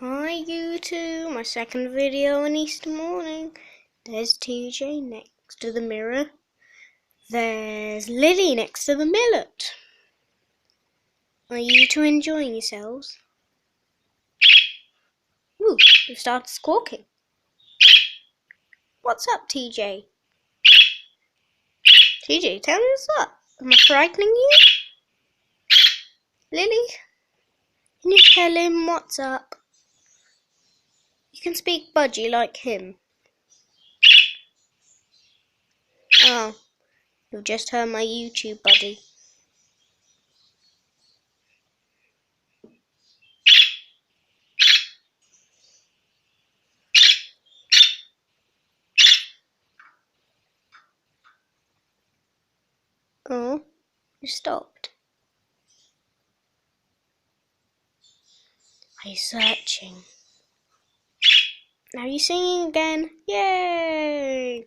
Hi YouTube, my second video on Easter morning. There's TJ next to the mirror. There's Lily next to the millet. Are you two enjoying yourselves? Ooh, you've started squawking. What's up, TJ? TJ, tell me what's up. Am I frightening you? Lily, can you tell him what's up? You can speak budgie like him. Oh, you've just heard my YouTube buddy. Oh, you stopped. Are you searching? Are you singing again? Yay!